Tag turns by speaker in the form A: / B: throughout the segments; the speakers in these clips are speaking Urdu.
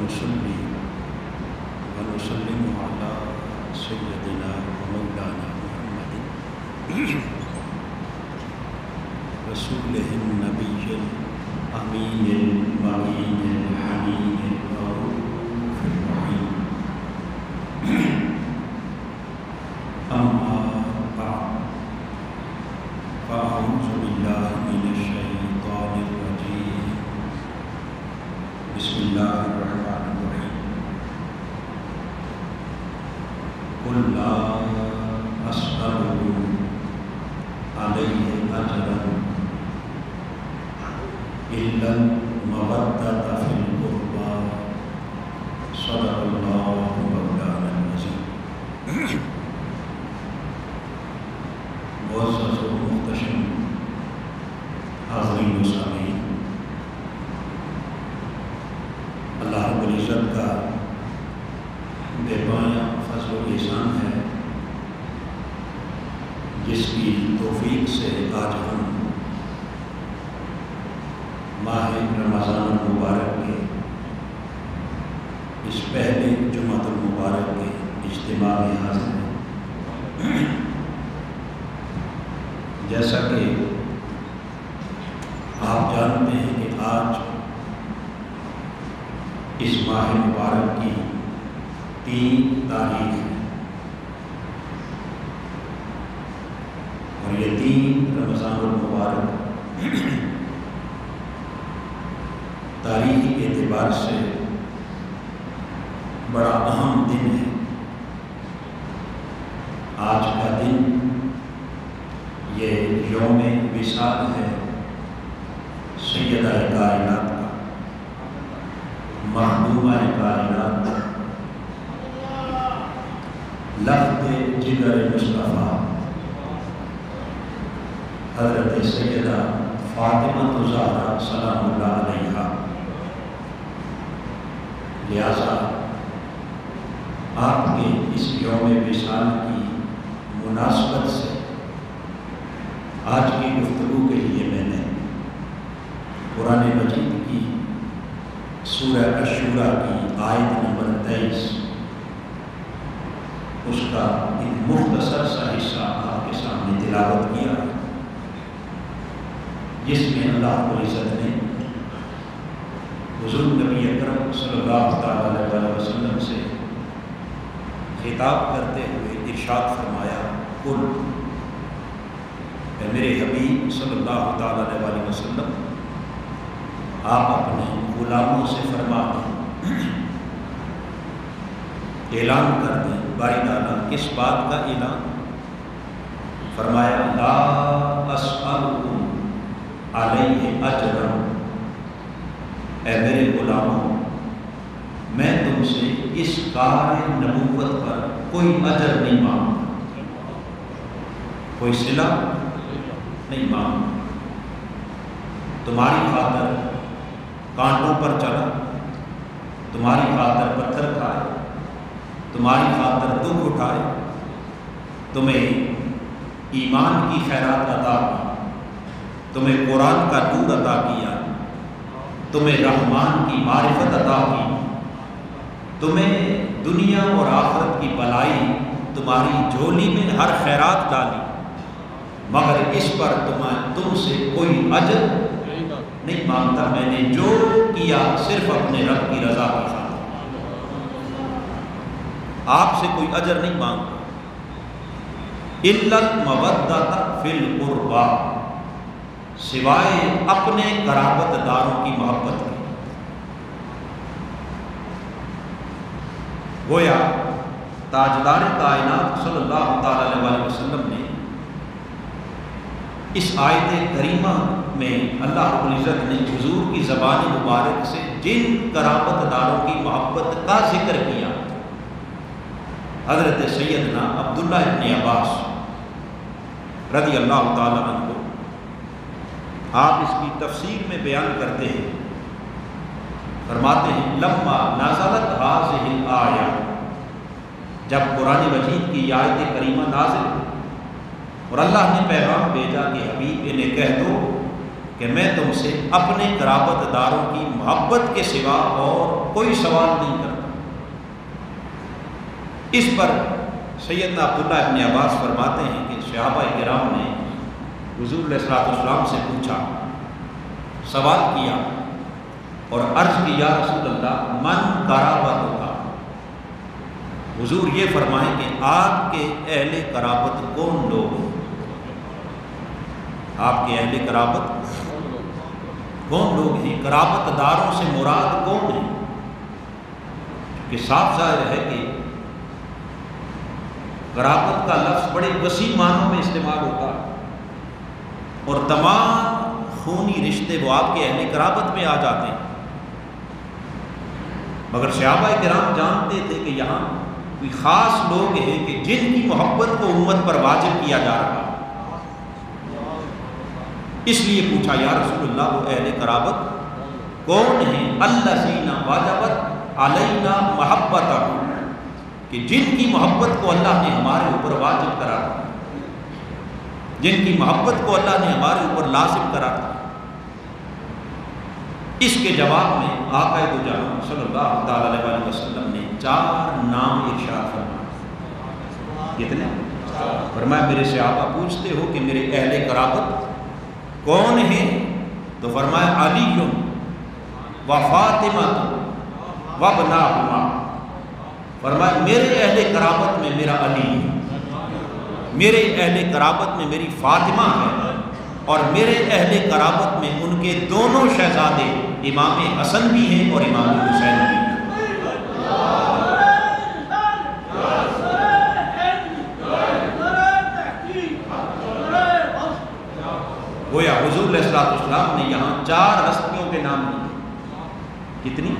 A: ونصلي ونسلم على سيدنا ومولانا محمد رسوله النبي الأمين المعين الحنين الرؤوف الرحيم. أما بعد فأعوذ بالله من الشيطان الرجيم. بسم الله الرحمن الرحيم. قل لا أسألكم عليه أجرا إلا المودة في القربى. صدق الله مولانا العظيم. معزز و محتشم حاضرین و سامعین، اللہ رب العزت کا بے پایہ فضل و احسان ہے جس کی توفیق سے آج ہم ماہ رمضان المبارک کے اس پہلے جمعۃ المبارک کے اجتماع میں حاضر ہیں۔ جیسا کہ آپ جانتے ہیں کہ آج اس ماہ مبارک کی 3 تاریخ ہے اور یہ 3 رمضان المبارک تاریخی اعتبار سے بڑا اہم دن ہے۔ آج کا دن یہ یوم وصال ہے سیدہ کائنات کا، مخدومہ کائنات، لفظ جگر مصطفیٰ حضرت سیدہ فاطمہ الزہرا سلام اللہ علیہا۔ لہذا آپ کے اس یوم وصال کی مناسبت سے آج کی گفتگو کے لیے میں نے قرآن مجید کی سورہ الشورى کی آیت نمبر 23 اس کا ایک مختصر سا حصہ آپ کے سامنے تلاوت کیا، جس میں اللہ رب العزت نے حضور نبی اکرم صلی اللہ تعالیٰ علیہ وسلم سے خطاب کرتے ہوئے ارشاد فرمایا، قل، اے میرے حبیب صلی اللہ تعالیٰ علیہ وسلم، آپ اپنے غلاموں سے فرما دیں، اعلان کر دیں، باری تعالیٰ کس بات کا اعلان؟ فرمایا، لا اسألکم علیہ اجرا، اے میرے غلاموں، میں تم سے اس کار نبوت پر کوئی اجر نہیں مانگتا، کوئی صلہ نہیں مانگتا۔ تمہاری خاطر کانٹوں پر چلا، تمہاری خاطر پتھر کھائے، تمہاری خاطر دکھ اٹھائے، تمہیں ایمان کی خیرات عطا کی، تمہیں قرآن کا نور عطا کیا، تمہیں رحمان کی معرفت عطا کی، تمہیں دنیا اور آخرت کی بلائی تمہاری جھولی میں ہر خیرات ڈالی، مگر اس پر تم سے کوئی اجر نہیں مانگتا۔ میں نے جو کیا صرف اپنے رب کی رضا کی خاطر، آپ سے کوئی اجر نہیں مانگتا۔ الا المودۃ فی القربى، سوائے اپنے قرابت داروں کی محبت کے۔ گویا تاجدار کائنات صلی اللہ تعالی علیہ وسلم نے اس آیت کریمہ میں اللہ رب العزت نے حضور کی زبان مبارک سے جن قرابت داروں کی محبت کا ذکر کیا، حضرت سیدنا عبداللہ ابن عباس رضی اللہ تعالی عنہ، آپ اس کی تفسیر میں بیان کرتے ہیں، فرماتے ہیں، لما نازلت هذه الآیہ، جب قرآن مجید کی آیت کریمہ نازل اور اللہ نے پیغام بھیجا کہ حبیب انہیں کہہ دو کہ کہ میں تم سے اپنے قرابت داروں کی محبت کے سوا اور کوئی سوال نہیں کرتا۔ اس پر سیدنا عبداللہ ابن عباس فرماتے ہیں کہ صحابہ کرام نے حضور علیہ الصلوۃ والسلام سے پوچھا، سوال کیا اور عرض کی، یا رسول اللہ من قرابتک، حضور یہ فرمائیں کہ آپ کے اہل قرابت کون لوگ ہیں؟ آپ کے اہل قرابت کون لوگ ہیں؟ قرابت داروں سے مراد کون ہیں؟ کہ صاف ظاہر ہے کہ قرابت کا لفظ بڑے وسیع معنوں میں استعمال ہوتا ہے اور تمام خونی رشتے وہ آپ کے اہل قرابت میں آ جاتے ہیں، مگر صحابہ کرام جانتے تھے کہ یہاں کوئی خاص لوگ ہیں کہ جن کی محبت کو امت پر واجب کیا جا رہا ہے، اس لیے پوچھا یا رسول اللہ وہ اہل قرابت کون ہیں؟ الذین واجبت علینا محبتہ، کہ جن کی محبت کو اللہ نے ہمارے اوپر واجب کرا تھا، جن کی محبت کو اللہ نے ہمارے اوپر لازم کرا تھا۔ اس کے جواب میں آقا دو جہاں صلی اللہ تعالی علیہ وسلم نے 4 نام ارشاد فرمائے۔ کتنے؟ فرمایا میرے صحابہ پوچھتے ہو کہ میرے اہل قرابت کون ہیں؟ تو فرمایا علی و فاطمہ و ابناہما، فرمایا میرے اہل قرابت میں میرا علی ہے، میرے اہل قرابت میں میری فاطمہ ہے، اور میرے اہل قرابت میں ان کے دونوں شہزادے امام حسن بھی ہیں اور امام حسین بھی ہیں۔ گویا حضور علیہ الصلوۃ والسلام نے یہاں 4 ہستیوں کے نام لیے۔ کتنی؟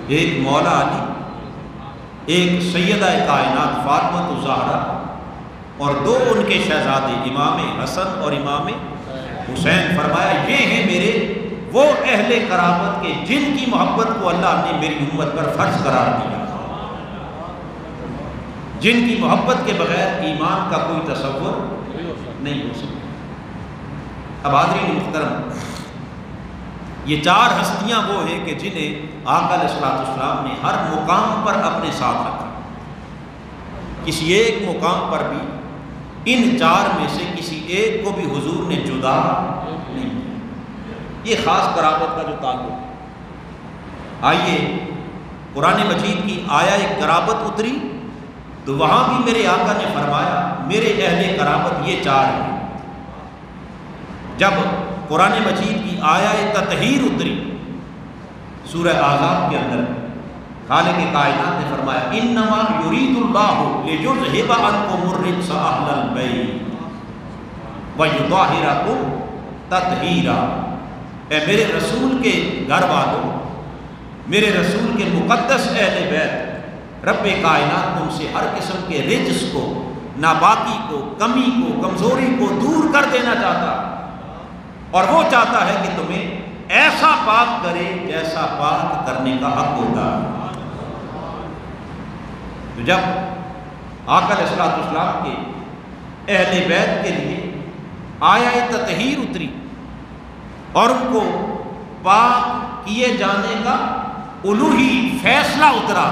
A: ایک مولا علی، ایک سیدہ کائنات فاطمہ الزہرا، اور 2 ان کے شہزادے امام حسن اور امام حسین۔ فرمایا یہ ہیں میرے وہ اہل قرابت کے جن کی محبت کو اللہ نے میری امت پر فرض قرار دیا، جن کی محبت کے بغیر ایمان کا کوئی تصور نہیں ہو سکتا۔ اب حاضرین محترم، یہ 4 ہستیاں وہ ہیں کہ جنہیں آقا علیہ الصلوۃ والسلام نے ہر مقام پر اپنے ساتھ رکھا، کسی ایک مقام پر بھی ان 4 میں سے کسی ایک کو بھی حضور نے جدا نہیں کیا۔ یہ خاص قرابت کا جو تعلق ہے۔ آئیے قرآن مجید کی آیہ قرابت اتری تو وہاں بھی میرے آقا نے فرمایا میرے اہل قرابت یہ 4 ہیں۔ جب قرآن مجید کی آیہ تطہیر اتری سورہ احزاب کے اندر، خالق کائنات نے فرمایا انما یرید اللہ لیذھب عنکم الرجس اہل البیت ویطہرکم تطہیرا۔ اے میرے رسول کے گھر والوں، میرے رسول کے مقدس اہل بیت، رب کائنات تم سے ہر قسم کے رجس کو، ناپاکی کو، کمی کو، کمزوری کو دور کر دینا چاہتا، اور وہ چاہتا ہے کہ تمہیں ایسا پاک کرے جیسا پاک کرنے کا حق ہوتا ہے۔ تو جب آقا علیہ الصلوۃ والسلام کے اہل بیت کے لیے آیہ تطہیر اتری اور ان کو پاک کیے جانے کا الوہی فیصلہ اترا،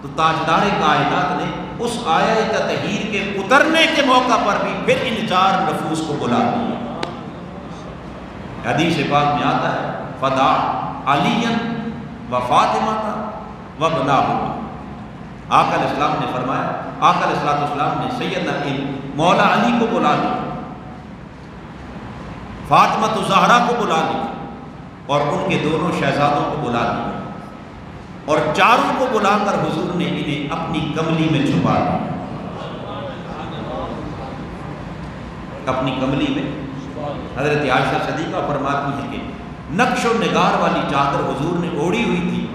A: تو تاجدار کائنات نے اس آیہ تطہیر کے اترنے کے موقع پر بھی پھر ان 4 نفوس کو بلا دیا۔ حدیث پاک میں آتا ہے فدا علی و فاطمہ و ابناہما۔ آقا علیہ السلام نے فرمایا، آقا علیہ السلام نے سیدنا مولا علی کو بلا لیا، فاطمہ الزہرا کو بلا لیا، اور ان کے دونوں شہزادوں کو بلا لیا، اور 4 کو بلا کر حضور نے انہیں اپنی کملی میں چھپا لیا، اپنی کملی میں۔ حضرت عائشہ صدیقہ فرماتی ہے کہ نقش و نگار والی چادر حضور نے اوڑھی ہوئی تھی،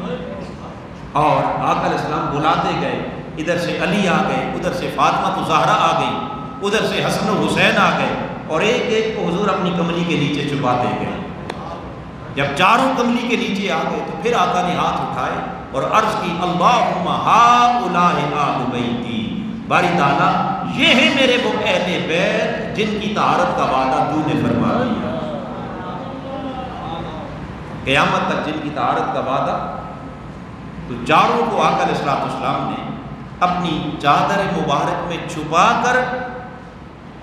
A: اور آقا علیہ السلام بلاتے گئے، ادھر سے علی آ گئے، ادھر سے فاطمہ الزہرا آ گئی، ادھر سے حسن و حسین آ گئے، اور ایک ایک کو حضور اپنی کملی کے نیچے چھپاتے گئے۔ جب 4 کملی کے نیچے آ گئے تو پھر آقا نے ہاتھ اٹھائے اور عرض کی اللہم ہؤلاء آل بیتی، باری تعالیٰ یہ ہیں میرے وہ اہل بیت جن کی طہارت کا وعدہ تو نے فرما دیا۔ قیامت تک جن کی طہارت کا وعدہ، تو چاروں کو آقا علیہ السلام نے اپنی چادر مبارک میں چھپا کر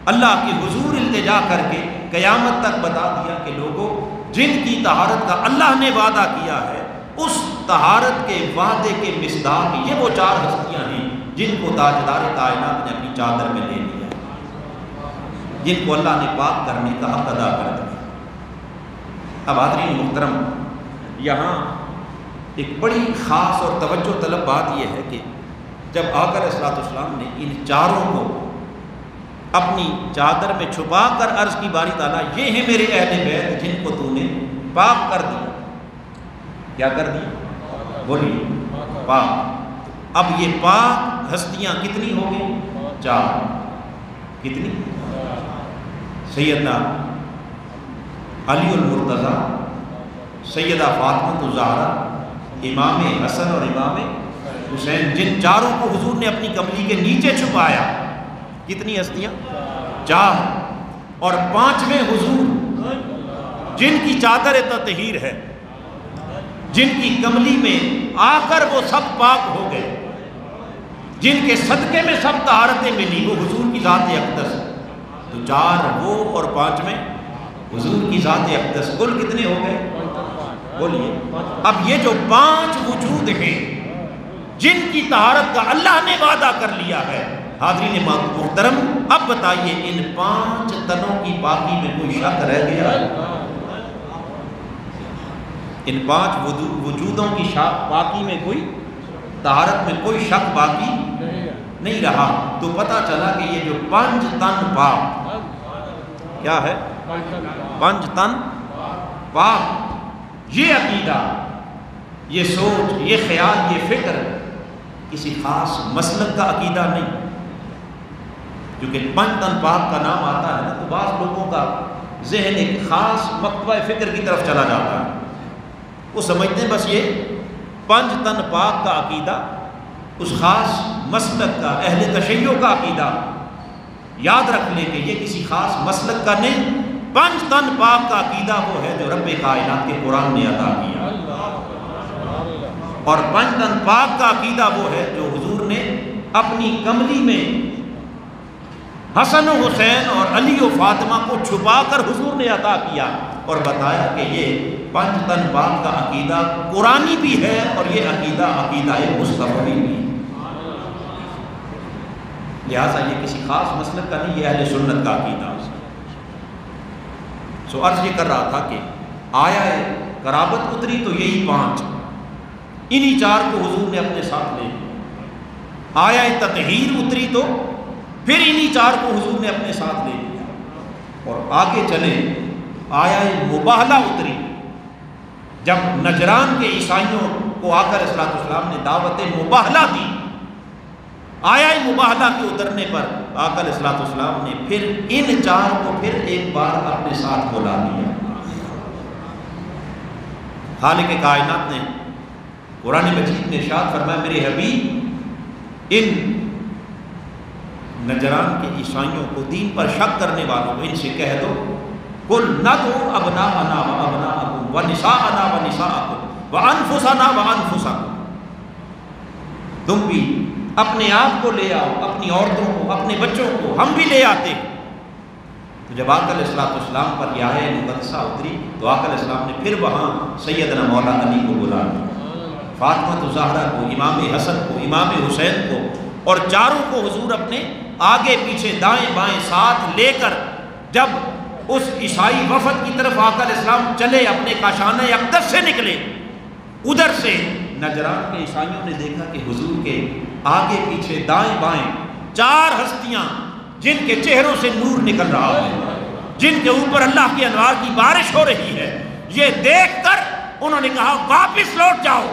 A: اللہ کی حضور التجا کر کے قیامت تک بتا دیا کہ لوگوں، جن کی طہارت کا اللہ نے وعدہ کیا ہے، اس طہارت کے وعدے کے مصداق یہ وہ چار ہستیاں ہیں جن کو تاجدار کائنات نے اپنی چادر میں لے لیا، جن کو اللہ نے پاک کرنے کا حق ادا کر دیا۔ اب حاضرین محترم، یہاں ایک بڑی خاص اور توجہ طلب بات یہ ہے کہ جب آقا علیہ السلام نے ان چاروں کو اپنی چادر میں چھپا کر عرض کی باری تعالیٰ یہ ہیں میرے اہل بیت جن کو تو نے پاک کر دیا، کیا کر دیا؟ بولیے پاک۔ اب یہ پاک ہستیاں کتنی ہو گئی؟ چار۔ کتنی؟ سیدنا علی المرتضیٰ، سیدہ فاطمہ الزہرا، امام حسن اور امام حسین، جن چاروں کو حضور نے اپنی کملی کے نیچے چھپایا۔ کتنی ہستیاں؟ چار۔ اور پانچویں حضور جن کی چادر تطہیر ہے، جن کی کملی میں آ کر وہ سب پاک ہو گئے، جن کے صدقے میں سب طہارتیں ملی، وہ حضور کی ذات اقدس۔ تو چار وہ اور پانچویں حضور کی ذات اقدس، کل کتنے ہو گئے؟ بولیے۔ اب یہ جو پانچ وجود ہیں جن کی طہارت کا اللہ نے وعدہ کر لیا ہے، حاضرین محترم، اب بتائیے ان پانچ تنوں کی پاکی میں کوئی شک رہ گیا؟ ان پانچ وجودوں کی پاکی میں کوئی، طہارت میں کوئی شک باقی نہیں رہا۔ تو پتہ چلا کہ یہ جو پنج تن پاک، کیا ہے؟ پنج تن پاک، یہ عقیدہ، یہ سوچ، یہ خیال، یہ فکر کسی خاص مسلک کا عقیدہ نہیں۔ کیونکہ پنج تن پاک کا نام آتا ہے نا، تو بعض لوگوں کا ذہن ایک خاص مکتبہ فکر کی طرف چلا جاتا ہے، وہ سمجھتے ہیں بس یہ پنج تن پاک کا عقیدہ اس خاص مسلک کا، اہل تشیع کا عقیدہ۔ یاد رکھ لیں کہ یہ کسی خاص مسلک کا نہیں، پنج تن پاک کا عقیدہ وہ ہے جو رب کائنات کے قرآن نے عطا کیا، اور پنج تن پاک کا عقیدہ وہ ہے جو حضور نے اپنی کملی میں حسن و حسین اور علی و فاطمہ کو چھپا کر حضور نے عطا کیا، اور بتایا کہ یہ پنج تن پاک کا عقیدہ قرآنی بھی ہے، اور یہ عقیدہ مصطفی بھی ہے۔ لہٰذا یہ کسی خاص مسلک کا نہیں، یہ اہل سنت کا عقیدہ۔ سو عرض یہ کر رہا تھا کہ آیا قرابت اتری تو یہی پانچ، انہی چار کو حضور نے اپنے ساتھ لے لیا۔ آیا تطہیر اتری تو پھر انہی چار کو حضور نے اپنے ساتھ لے لیا، اور آگے چلے آیا مباہلہ اتری، جب نجران کے عیسائیوں کو آقا علیہ السلام نے دعوت مباہلہ دی، آیا مباہلہ کے اترنے پر آقا علیہ السلام نے پھر ان چار کو پھر ایک بار اپنے ساتھ بلا لیا۔ خالق کائنات نے قرآن مجید میں ارشاد فرمایا، میرے حبیب ان نجران کے عیسائیوں کو، دین پر شک کرنے والوں کو، ان سے کہہ دو قل ندعو ابناءنا وابناءکم ونساءنا ونساءکم وانفسنا وانفسکم، تم بھی اپنے آپ کو لے آؤ، اپنی عورتوں کو، اپنے بچوں کو، ہم بھی لے آتے۔ تو جب آقا علیہ السلام پر یہ آیہ مقدسہ اتری تو آقا علیہ السلام نے پھر وہاں سیدنا مولا علی کو بلا لیا، فاطمہ الزہرا کو، امام حسن کو، امام حسین کو، اور چاروں کو حضور اپنے آگے پیچھے دائیں بائیں ساتھ لے کر جب اس عیسائی وفد کی طرف آقا علیہ السلام چلے، اپنے کاشانہ اقدس سے نکلے، ادھر سے نجران کے عیسائیوں نے دیکھا کہ حضور کے آگے پیچھے دائیں بائیں چار ہستیاں جن کے چہروں سے نور نکل رہا ہے، جن کے اوپر اللہ کی انوار کی بارش ہو رہی ہے، یہ دیکھ کر انہوں نے کہا واپس لوٹ جاؤ،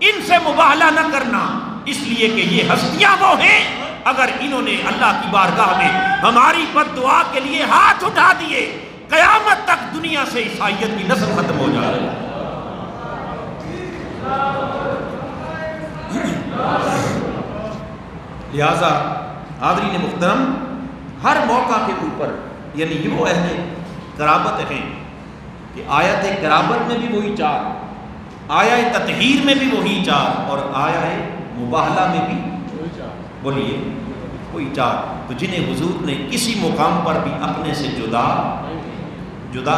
A: ان سے مباہلہ نہ کرنا، اس لیے کہ یہ ہستیاں وہ ہیں اگر انہوں نے اللہ کی بارگاہ میں ہماری بد دعا کے لیے ہاتھ اٹھا دیے، قیامت تک دنیا سے عیسائیت کی نسل ختم ہو جائے۔ لہذا حاضرین محترم، ہر موقع کے اوپر یعنی وہ اہل قرابت ہیں کہ آیت قرابت میں بھی وہی 4، آیت تطہیر میں بھی وہی 4، اور آیت مباہلہ میں بھی بولیے وہی 4، تو جنہیں حضور نے کسی مقام پر بھی اپنے سے جدا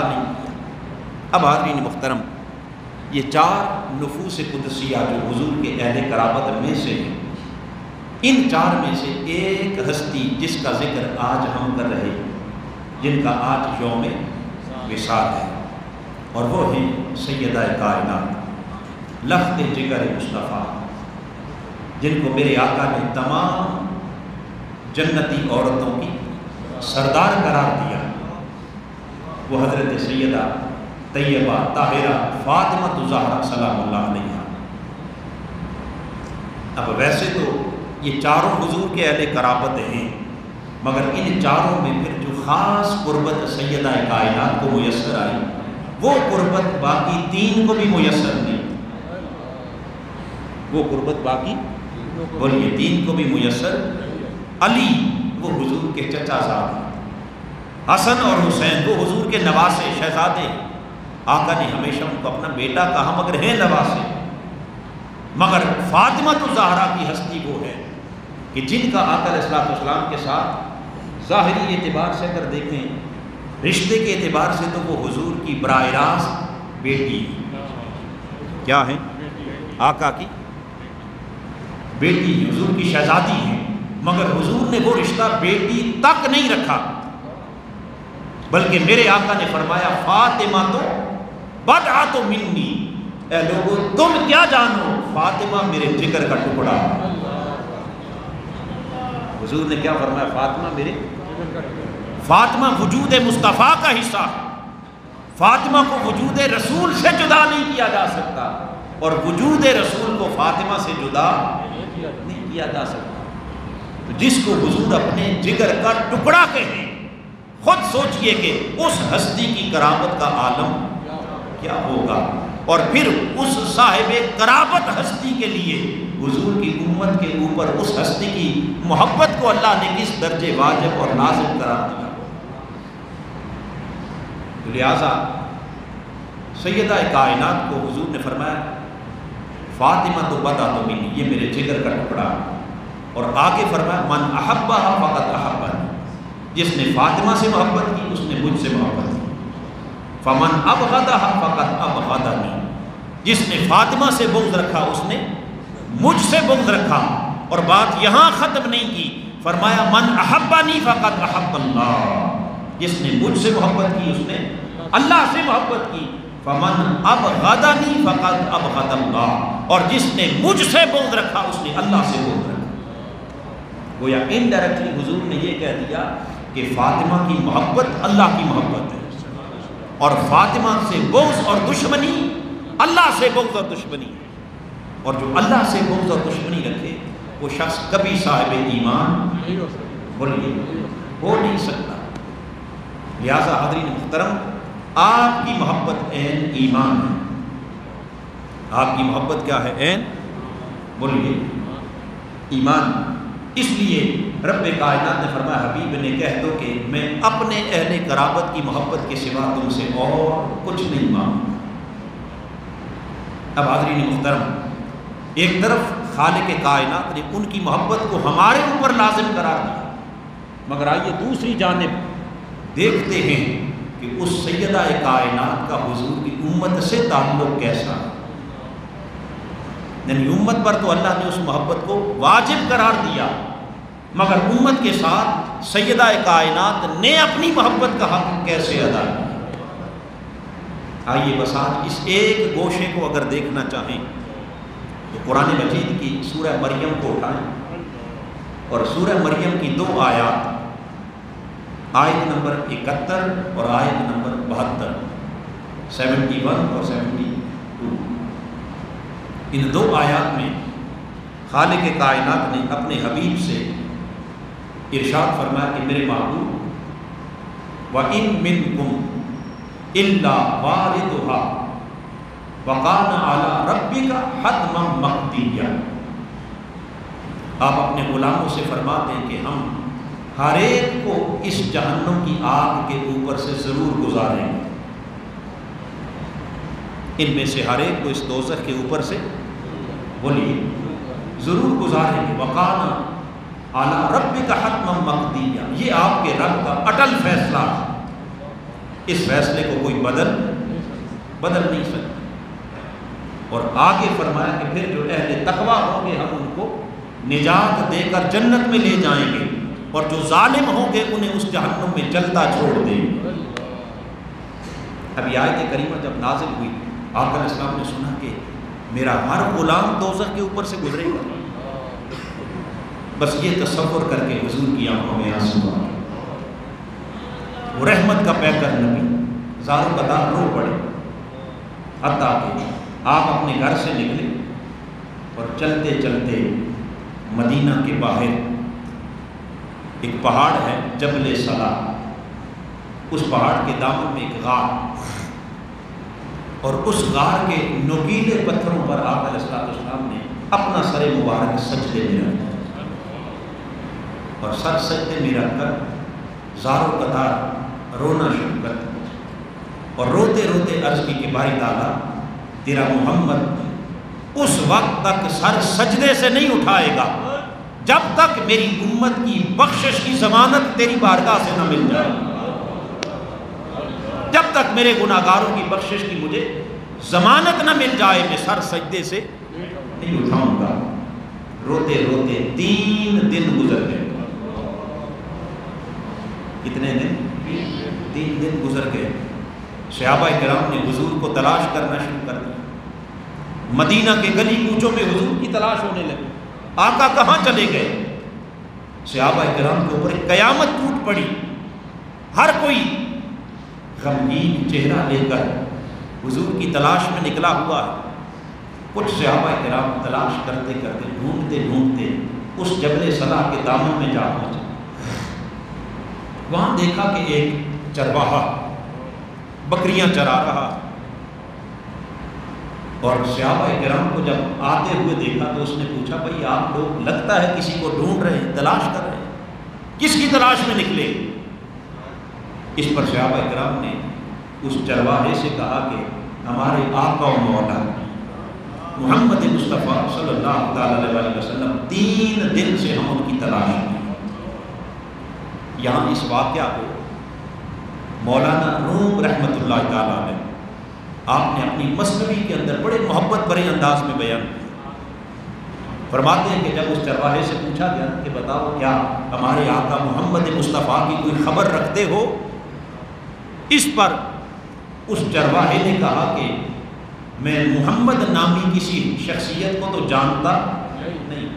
A: نہیں کیا۔ اب حاضرین محترم، یہ 4 نفوس قدسیہ جو حضور کے اہل قرابت میں سے ہیں، ان 4 میں سے ایک ہستی جس کا ذکر آج ہم کر رہے ہیں، جن کا آج یوم وصال ہے، اور وہ ہیں سیدہ کائنات، لخت جگر مصطفیٰ، جن کو میرے آقا نے تمام جنتی عورتوں کی سردار قرار دیا، وہ حضرت سیدہ طیبہ طاہرہ فاطمہ زہرا سلام اللہ علیہا۔ اب ویسے تو یہ 4 حضور کے اہل قرابت ہیں، مگر ان 4 میں پھر جو خاص قربت سیدہ کائنات کو میسر آئی، وہ قربت باقی 3 کو بھی میسر نہیں، وہ قربت باقی بولیے 3 کو بھی میسر۔ علی وہ حضور کے چچا زاد ہیں، حسن اور حسین وہ حضور کے نواسے شہزادے، آقا نے ہمیشہ ان کو اپنا بیٹا کہا مگر ہیں نواسے، مگر فاطمہ زہرا کی ہستی وہ ہے کہ جن کا آقا علیہ الصلوۃ والسلام کے ساتھ ظاہری اعتبار سے اگر دیکھیں، رشتے کے اعتبار سے تو وہ حضور کی براہ راست بیٹی کیا ہے، آقا کی بیٹی، حضور کی شہزادی ہے، مگر حضور نے وہ رشتہ بیٹی تک نہیں رکھا، بلکہ میرے آقا نے فرمایا فاطمہ تو بدعۃ منی، اے لوگو تم کیا جانو، فاطمہ میرے جگر کا ٹکڑا۔ حضور نے کیا فرمایا، فاطمہ وجود مصطفیٰ کا حصہ ہے، فاطمہ کو وجود رسول سے جدا نہیں کیا جا سکتا، اور وجود رسول کو فاطمہ سے جدا نہیں کیا جا سکتا۔ تو جس کو حضور اپنے جگر کا ٹکڑا کہیں، خود سوچئے کہ اس ہستی کی قرابت کا عالم کیا ہوگا، اور پھر اس صاحب قرابت ہستی کے لیے حضور کی امت کے اوپر اس ہستی کی محبت کو اللہ نے کس درجے واجب اور لازم قرار دیا۔ لہذا سیدہ کائنات کو حضور نے فرمایا فاطمہ تو بدعۃ منی، یہ میرے جگر کا ٹکڑا، اور آگے فرمایا من احبھا فقد احبنی، جس نے فاطمہ سے محبت کی اس نے مجھ سے محبت کی، فمن ابغضھا فقد ابغضنی، جس نے فاطمہ سے بغض رکھا اس نے مجھ سے بغض رکھا۔ اور بات یہاں ختم نہیں کی، فرمایا من احبنی فقد احب اللہ، جس نے مجھ سے محبت کی اس نے اللہ سے محبت کی، فمن ابغضنی فقد ابغض اللہ، اور جس نے مجھ سے بغض رکھا اس نے اللہ سے بغض رکھا۔ گویا انڈائریکٹلی حضور نے یہ کہہ دیا کہ فاطمہ کی محبت اللہ کی محبت ہے، اور فاطمہ سے بغض اور دشمنی اللہ سے بغض اور دشمنی ہے، اور جو اللہ سے بغض اور دشمنی رکھے وہ شخص کبھی صاحب ایمان بولیے ہو نہیں سکتا۔ لہذا حاضرین محترم، آپ کی محبت عین ایمان ہے، آپ کی محبت کیا ہے، عین بولیے ایمان۔ اس لیے رب کائنات نے فرمایا حبیب نے کہہ دو کہ میں اپنے اہل قرابت کی محبت کے سوا تم سے اور کچھ نہیں مانگوں۔ اب حاضرین محترم، ایک طرف خالق کائنات نے ان کی محبت کو ہمارے اوپر لازم قرار دیا، مگر آئیے دوسری جانب دیکھتے ہیں کہ اس سیدہ کائنات کا حضور کی امت سے تعلق کیسا ہے۔ یعنی امت پر تو اللہ نے اس محبت کو واجب قرار دیا، مگر امت کے ساتھ سیدہ کائنات نے اپنی محبت کا حق کیسے ادا کیا۔ آئیے بس آج اس ایک گوشے کو اگر دیکھنا چاہیں تو قرآن مجید کی سورہ مریم کو اٹھائیں، اور سورہ مریم کی 2 آیات، آیت نمبر 71 اور آیت نمبر 72، 71 اور 72، ان 2 آیات میں خالق کائنات نے اپنے حبیب سے ارشاد فرمایا کہ میرے محبوب وَإِن مِّنكُمْ إِلَّا وَارِدُهَا وَكَانَ عَلَىٰ رَبِّكَ حَتْمًا مَّقْضِيًّا، آپ اپنے غلاموں سے فرماتے ہیں کہ ہم ہر ایک کو اس جہنم کی آگ کے اوپر سے ضرور گزاریں گے، ان میں سے ہر ایک کو اس دوزخ کے اوپر سے بولیے ضرور گزاریں گے۔ وقانا اعلیٰ رب کا حتما مقضیہ، یہ آپ کے رب کا اٹل فیصلہ ہے، اس فیصلے کو کوئی بدل نہیں سکتا۔ اور آگے فرمایا کہ پھر جو اہل تقویٰ ہوں گے ہم ان کو نجات دے کر جنت میں لے جائیں گے، اور جو ظالم ہوں گے انہیں اس جہنم میں جلتا چھوڑ دیں گے۔ ابھی آیت کریمہ جب نازل ہوئی، آقا علیہ السلام نے سنا کہ میرا ہر غلام دوزخ کے اوپر سے گزرے گا، بس یہ تصور کر کے حضور کی آنکھوں میں آنسو آ گئے۔ وہ رحمت کا پیکر نبی زاروں قطار رو پڑے، حتیٰ کہ آپ اپنے گھر سے نکلے اور چلتے چلتے مدینہ کے باہر ایک پہاڑ ہے جبل صلاح، اس پہاڑ کے دامن میں ایک غار، اور اس غار کے نوکیلے پتھروں پر آقا علیہ السلام نے اپنا سر مبارک سجدے میں رکھا، اور سر سجدے میں رکھ کر زاروں قطار رونا شروع کر دیا، اور روتے روتے عرض کی کہ باری تعالیٰ تیرا محمد اس وقت تک سر سجدے سے نہیں اٹھائے گا جب تک میری امت کی بخشش کی ضمانت تیری بارگاہ سے نہ مل جائے، جب تک میرے گناہگاروں کی بخشش کی مجھے ضمانت نہ مل جائے میں سر سجدے سے نہیں اٹھاؤں گا۔ روتے روتے 3 دن گزر گئے۔ کتنے دن؟ 3 دن گزر گئے۔ صحابہ کرام نے حضور کو تلاش کرنا شروع کر دیا، مدینہ کے گلی کوچوں میں حضور کی تلاش ہونے لگی، آقا کہاں چلے گئے؟ صحابہ کرام کے اوپر ایک قیامت ٹوٹ پڑی، ہر کوئی غمگین چہرہ لے کر حضور کی تلاش میں نکلا ہوا ہے۔ کچھ صحابہ کرام تلاش کرتے کرتے ڈھونڈتے ڈھونڈتے اس جبل صلاح کے دامن میں جا پہنچے، وہاں دیکھا کہ ایک چرواہا بکریاں چرا رہا، اور صحابہ کرام کو جب آتے ہوئے دیکھا تو اس نے پوچھا بھائی آپ لوگ لگتا ہے کسی کو ڈھونڈ رہے ہیں، تلاش کر رہے ہیں، کس کی تلاش میں نکلے؟ اس پر صحابہ کرام نے اس چرواہے سے کہا کہ ہمارے آقا و مولا محمد مصطفیٰ صلی اللہ تعالی علیہ وسلم 3 دن سے ہم ان کی تلاش میں۔ یہاں اس واقعہ کو مولانا روم رحمۃ اللہ تعالیٰ علیہ آپ نے اپنی مثنوی کے اندر بڑے محبت بھرے انداز میں بیان کیا۔ فرماتے ہیں کہ جب اس چرواہے سے پوچھا گیا کہ بتاؤ کیا ہمارے آقا محمد مصطفیٰ کی کوئی خبر رکھتے ہو؟ اس پر اس چرواہے نے کہا کہ میں محمد نامی کسی شخصیت کو تو جانتا نہیں،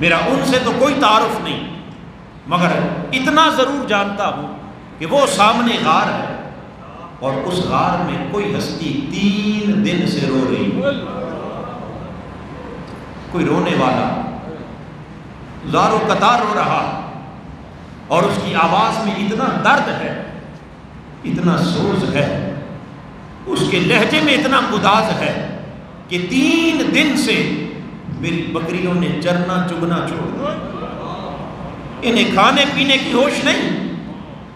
A: میرا ان سے تو کوئی تعارف نہیں، مگر اتنا ضرور جانتا ہوں کہ وہ سامنے غار ہے اور اس غار میں کوئی ہستی 3 دن سے رو رہی ہے، کوئی رونے والا زاروں قطار رو رہا، اور اس کی آواز میں اتنا درد ہے، اتنا سوز ہے، اس کے لہجے میں اتنا گداز ہے کہ 3 دن سے میری بکریوں نے چرنا چگنا چھوڑ دیا، انہیں کھانے پینے کی ہوش نہیں،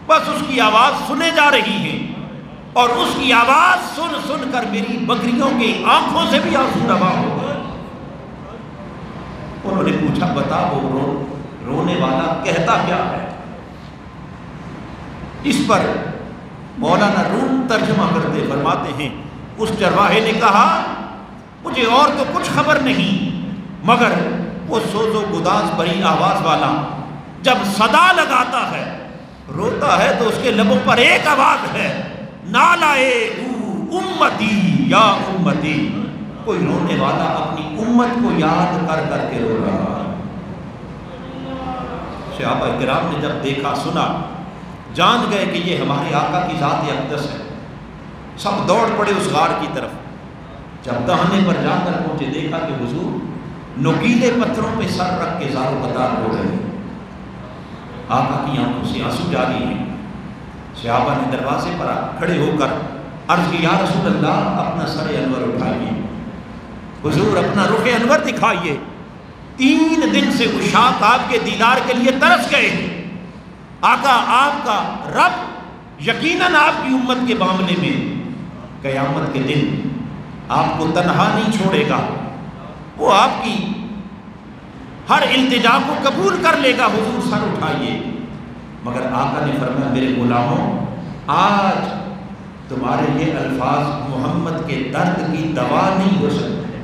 A: بس اس کی آواز سنے جا رہی ہے، اور اس کی آواز سن سن کر میری بکریوں کی آنکھوں سے بھی آنسو روا ہو گئے۔ انہوں نے پوچھا بتا وہ رونے والا کہتا کیا ہے؟ اس پر مولانا روم ترجمہ کرتے فرماتے ہیں اس چرواہے نے کہا مجھے اور تو کچھ خبر نہیں، مگر وہ سوز و گداز بھری آواز والا جب صدا لگاتا ہے روتا ہے تو اس کے لبوں پر ایک آواز ہے نالائے امتی یا امتی، کوئی رونے والا اپنی امت کو یاد کر کر کے رو رہا ہے۔ صحابہ کرام نے جب دیکھا سنا جان گئے کہ یہ ہمارے آقا کی ذات اقدس ہے، سب دوڑ پڑے اس غار کی طرف۔ جب دہانے پر جا کر پہنچے دیکھا کہ حضور نوکیلے پتھروں پہ سر رکھ کے زاروں قطار ہو رہے ہیں، آقا کی آنکھوں سے آنسو جاری ہیں۔ صحابہ نے دروازے پر کھڑے ہو کر عرض کی یا رسول اللہ اپنا سر انور اٹھائیے، حضور اپنا رخ انور دکھائیے۔ 3 دن سے عشاق آپ کے دیدار کے لیے ترس گئے ہیں، آقا آپ کا رب یقیناً آپ کی امت کے معاملے میں قیامت کے دن آپ کو تنہا نہیں چھوڑے گا، وہ آپ کی ہر التجا کو قبول کر لے گا، حضور سر اٹھائیے۔ مگر آقا نے فرمایا میرے غلاموں، آج تمہارے یہ الفاظ محمد کے درد کی دوا نہیں ہو سکتے۔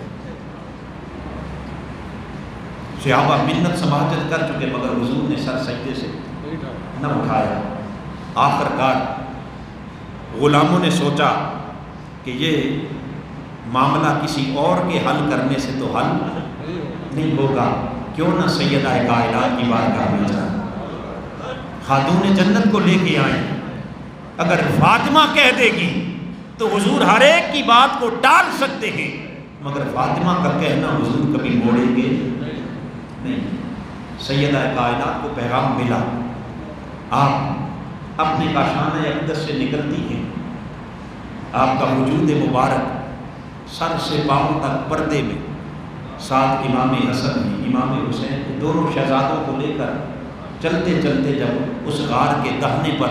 A: صحابہ منت سماجت کر چکے مگر حضور نے سر سجدے سے نہ اٹھایا۔ آخر کار غلاموں نے سوچا کہ یہ معاملہ کسی اور کے حل کرنے سے تو حل نہیں ہوگا، کیوں نہ سیدہ کائنات کی بارگاہ میں جائیں، خاتون جنت کو لے کے آئیں۔ اگر فاطمہ کہہ دے گی تو حضور ہر ایک کی بات کو ٹال سکتے ہیں، مگر فاطمہ کا کہنا حضور کبھی موڑیں گے نہیں۔ سیدہ کائنات کو پیغام ملا، آپ اپنے کاشانہ اقدس سے نکلتی ہیں، آپ کا وجود مبارک سر سے پاؤں تک پردے میں، ساتھ امام حسن امام حسین دونوں شہزادوں کو لے کر چلتے چلتے جب اس غار کے دہنے پر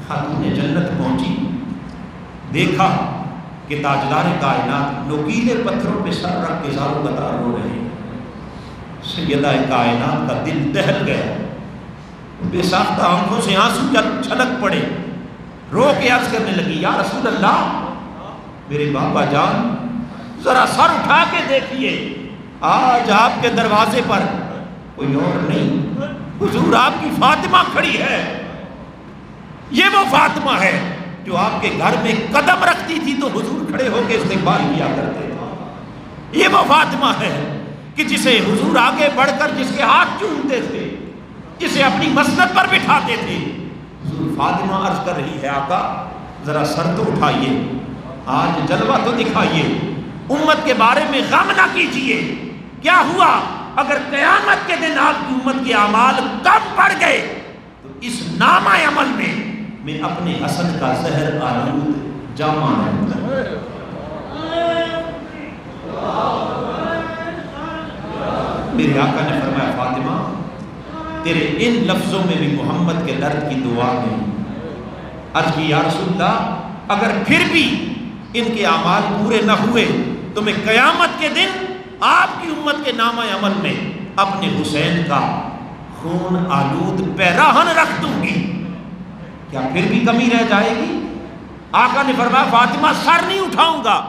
A: خاتون جنت پہنچی، دیکھا کہ تاجدار کائنات نوکیلے پتھروں پہ سر رکھ کے زاروں قطار رو رہے ہیں۔ سیدہ کائنات کا دل دہل گیا، بے ساختہ آنکھوں سے آنسو چھلک پڑے، رو کے عرض کرنے لگی یا رسول اللہ، میرے بابا جان ذرا سر اٹھا کے دیکھیے، آج آپ کے دروازے پر کوئی اور نہیں، حضور آپ کی فاطمہ کھڑی ہے۔ یہ وہ فاطمہ ہے جو آپ کے گھر میں قدم رکھتی تھی تو حضور کھڑے ہو کے استقبال کیا کرتے تھے۔ یہ وہ فاطمہ ہے کہ جسے حضور آگے بڑھ کر جس کے ہاتھ چومتے تھے، جسے اپنی مسند پر بٹھاتے تھے۔ حضور فاطمہ عرض کر رہی ہے آقا ذرا سر تو اٹھائیے، آج جلوہ تو دکھائیے، امت کے بارے میں غم نہ کیجئے۔ کیا ہوا اگر قیامت کے دن آپ کی امت کے اعمال کم پڑ گئے تو اس نامہ عمل میں میں اپنے حسن کا زہر آلود جامہ رہوں گا۔ میرے آقا نے فرمایا فاطمہ تیرے ان لفظوں میں بھی محمد کے درد کی دعا نہیں۔ عرض کی یا رسول اللہ اگر پھر بھی ان کے اعمال پورے نہ ہوئے تو میں قیامت کے دن آپ کی امت کے نامہ عمل میں اپنے حسین کا خون آلود پیراہن رکھ دوں گی، کیا پھر بھی کمی رہ جائے گی؟ آقا نے فرمایا فاطمہ سر نہیں اٹھاؤں گا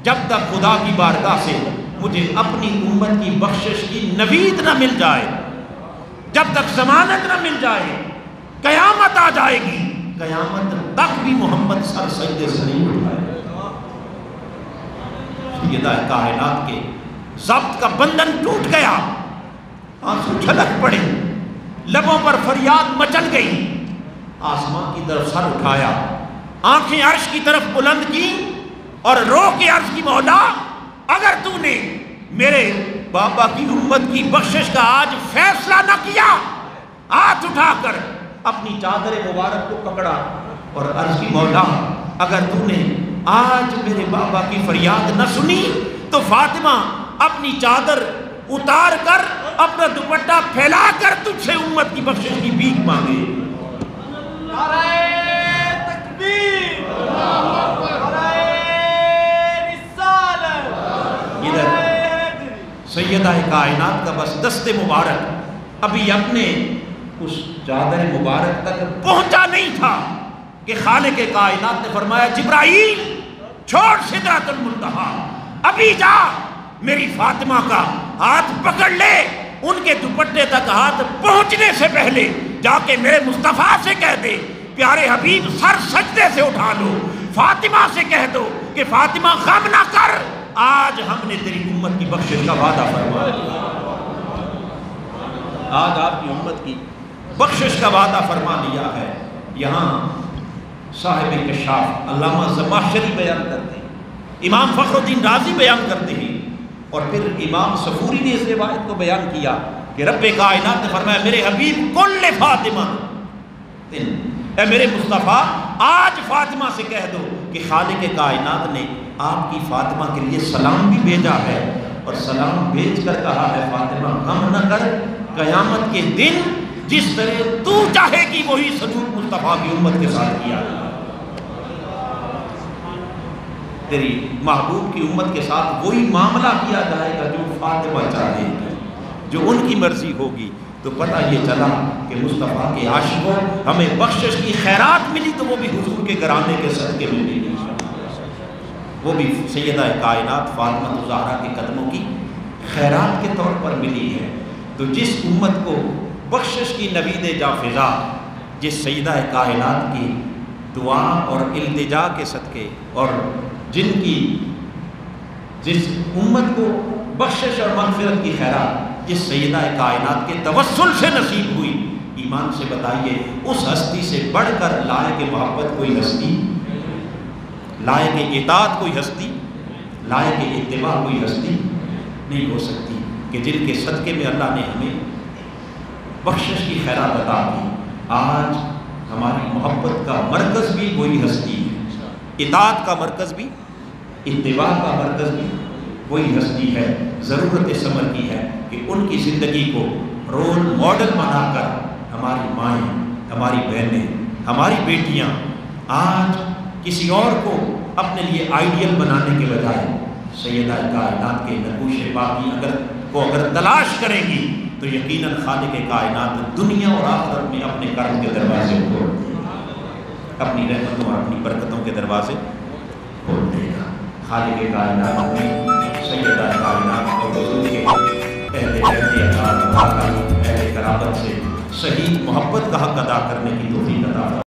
A: جب تک خدا کی بارگاہ سے مجھے اپنی امت کی بخشش کی نوید نہ مل جائے، جب تک ضمانت نہ مل جائے۔ قیامت آ جائے گی، قیامت تک بھی محمد سر سجدے سے نہیں اٹھائے۔ سیدہ کائنات کے ضبط کا بندھن ٹوٹ گیا، آنسو چھلک پڑے، لبوں پر فریاد مچل گئی، آسمان کی طرف سر اٹھایا، آنکھیں عرش کی طرف بلند کی اور رو کے عرض کی مولا اگر تو نے میرے بابا کی امت کی بخشش کا آج فیصلہ نہ کیا، ہاتھ اٹھا کر اپنی چادر مبارک کو پکڑا اور عرض کی مولا اگر تو نے آج میرے بابا کی فریاد نہ سنی تو فاطمہ اپنی چادر اتار کر اپنا دوپٹہ پھیلا کر تجھ سے امت کی بخشش کی بھیک مانگے۔
B: نعرہ تکبیر، نعرہ رسالت،
A: ادھر سیدہ کائنات کا بس دست مبارک ابھی اپنے اس چادر مبارک تک پہنچا نہیں تھا کہ خالق کائنات نے فرمایا جبرائیل چھوڑ سدرۃ المنتہا، ابھی جا میری فاطمہ کا ہاتھ پکڑ لے، ان کے دوپٹے تک ہاتھ پہنچنے سے پہلے جا کے میرے مصطفیٰ سے کہہ دے پیارے حبیب سر سجدے سے اٹھا لو، فاطمہ سے کہہ دو کہ فاطمہ غم نہ کر، آج ہم نے تیری امت کی بخشش کا وعدہ فرما لیا، آج آپ کی امت کی بخشش کا وعدہ فرما لیا ہے۔ یہاں صاحب کشاف علامہ زمخشری بیان کرتے ہیں، امام فخر الدین رازی بیان کرتے ہیں، اور پھر امام صفوری نے اس روایت کو بیان کیا کہ رب کائنات نے فرمایا میرے حبیب کل فاطمہ، اے میرے مصطفیٰ آج فاطمہ سے کہہ دو کہ خالق کائنات نے آپ کی فاطمہ کے لیے سلام بھی بھیجا ہے، اور سلام بھیج کر کہا ہے فاطمہ غم نہ کر، قیامت کے دن جس طرح تو چاہے گی وہی سلوک مصطفیٰ کی امت کے ساتھ کیا۔ تیری محبوب کی امت کے ساتھ وہی معاملہ کیا جائے گا جو فاطمہ چاہے گی، جو ان کی مرضی ہوگی، تو پتہ یہ چلا کہ مصطفیٰ کے عاشقوں ہمیں بخشش کی خیرات ملی تو وہ بھی حضور کے گھرانے کے صدقے میں ملی، وہ بھی سیدہ کائنات فاطمہ الزہرا کے قدموں کی خیرات کے طور پر ملی ہے۔ تو جس امت کو بخشش کی نوید جاں فضا، جس سیدہ کائنات کی دعا اور التجا کے صدقے، اور جس امت کو بخشش اور مغفرت کی خیرات جس سیدہ کائنات کے توسل سے نصیب ہوئی، ایمان سے بتائیے اس ہستی سے بڑھ کر لائق محبت کوئی ہستی، لائق اطاعت کوئی ہستی، لائق اتباع کوئی ہستی نہیں ہو سکتی کہ جن کے صدقے میں اللہ نے ہمیں بخشش کی خیرات عطا کی۔ آج ہماری محبت کا مرکز بھی وہی ہستی ہے، اطاعت کا مرکز بھی، اتباع کا مرکز بھی وہی ہستی ہے۔ ضرورت ثمر کی ہے کہ ان کی زندگی کو رول ماڈل بنا کر ہماری مائیں، ہماری بہنیں، ہماری بیٹیاں آج کسی اور کو اپنے لیے آئیڈیل بنانے کے بجائے سیدہ کائنات کے نقوش باقی اگر تلاش کریں گی تو یقیناً خالق کائنات دنیا اور آخرت میں اپنے کرم کے دروازے کھول دے گا، اپنی رحمتوں اور اپنی برکتوں کے دروازے کھول دے گا۔ خالق کائنات میں سیدہ کائنات اور حضور کے اہل قرابت سے شہید محبت کا حق ادا کرنے کی توفیق عطا فرمائے۔